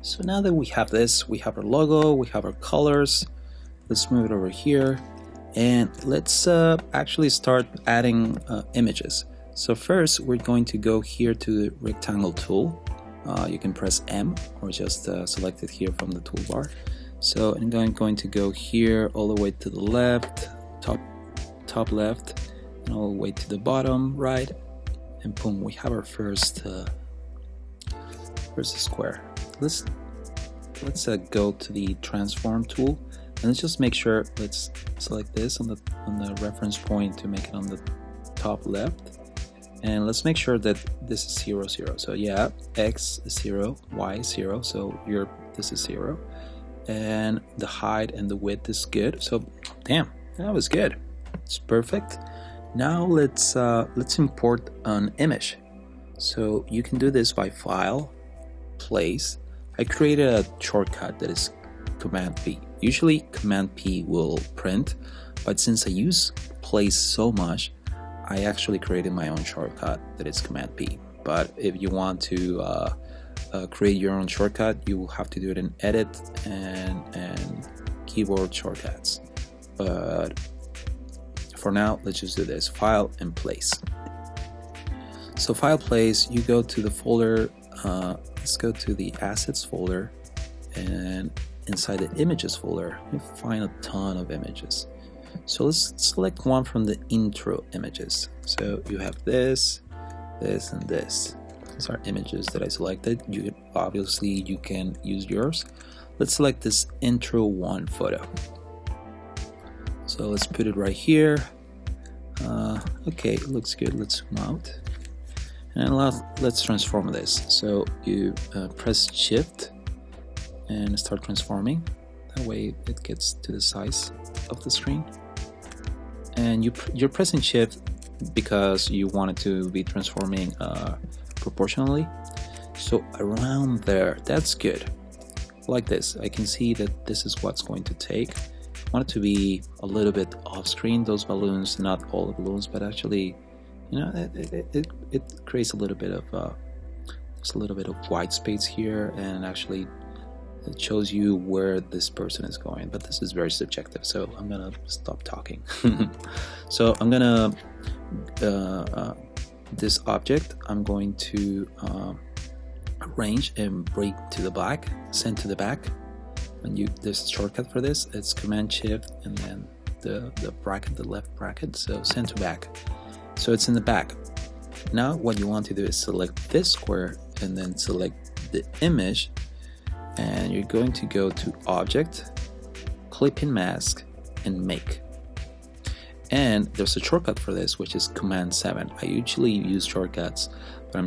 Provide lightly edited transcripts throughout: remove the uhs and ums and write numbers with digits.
So now that we have this, we have our logo, we have our colors. Let's move it over here and let's actually start adding images. So first we're going to go here to the rectangle tool. You can press M or just select it here from the toolbar. So I'm going to go here all the way to the left, top left, and all the way to the bottom right, and boom, we have our first square. Let's go to the transform tool, and let's just make sure. Let's select this on the reference point to make it on the top left, and let's make sure that this is 0, 0. So yeah, X is 0, Y is 0. So this is 0, and the height and the width is good. So damn, that was good. It's perfect. Now let's import an image. So you can do this by File, Place. I created a shortcut that is Command P. Usually Command P will print, but since I use Place so much, I actually created my own shortcut that is Command P. But if you want to create your own shortcut, you will have to do it in Edit and Keyboard Shortcuts. But for now, let's just do this, File and Place. So File, Place, you go to the folder, let's go to the Assets folder, and inside the Images folder, you find a ton of images. So let's select one from the intro images. So you have this, this, and this. These are images that I selected. Obviously you can use yours. Let's select this intro one photo. So let's put it right here. Okay, it looks good. Let's zoom out. And let's transform this. So you press Shift and start transforming. That way it gets to the size of the screen. And you're pressing Shift because you want it to be transforming proportionally. So around there, that's good. Like this, I can see that this is what's going to take. I want it to be a little bit off screen, those balloons, not all the balloons, but actually, you know, it creates a little bit of there's a little bit of white space here, and actually it shows you where this person is going, but this is very subjective, so I'm gonna stop talking. So I'm gonna this object I'm going to arrange and bring to the back, send to the back. And there's a shortcut for this. It's Command Shift and then the bracket, the left bracket, so send to back. So it's in the back. Now what you want to do is select this square and then select the image, and you're going to go to Object, Clipping Mask, and Make. And there's a shortcut for this, which is Command 7. I usually use shortcuts, but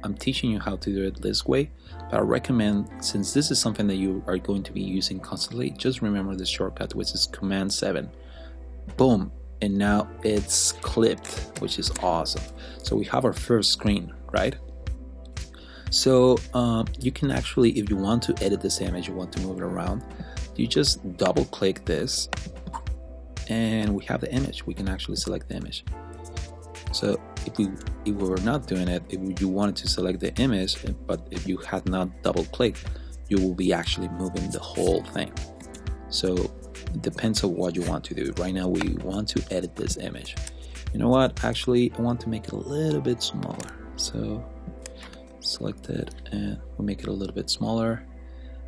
I'm teaching you how to do it this way. But I recommend, since this is something that you are going to be using constantly, just remember the shortcut, which is Command 7. Boom, and now it's clipped, which is awesome. So we have our first screen, right? So you can actually, if you want to edit this image, you want to move it around, you just double click this and we have the image. We can actually select the image. So if we were not doing it, if you wanted to select the image, but if you had not double clicked, you will be actually moving the whole thing. So it depends on what you want to do. Right now we want to edit this image. You know what, actually I want to make it a little bit smaller. So select it and we'll make it a little bit smaller.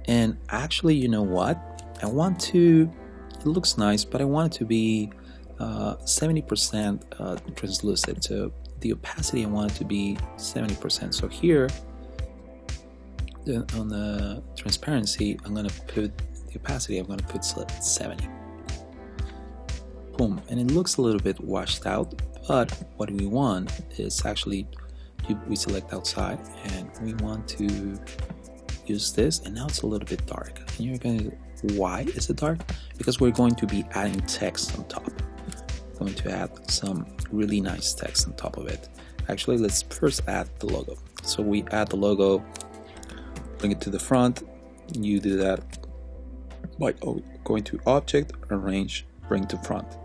And actually, you know what, I want to, it looks nice, but I want it to be 70% translucent. So the opacity I want it to be 70%. So here on the transparency, I'm going to put the opacity, I'm going to put 70. Boom, and it looks a little bit washed out, but what we want is actually, we select outside and we want to use this, and now it's a little bit dark. And you're going to, why is it dark? Because we're going to be adding text on top. We're going to add some really nice text on top of it. Actually, let's first add the logo. So we add the logo, bring it to the front. You do that by going to Object, Arrange, Bring to Front.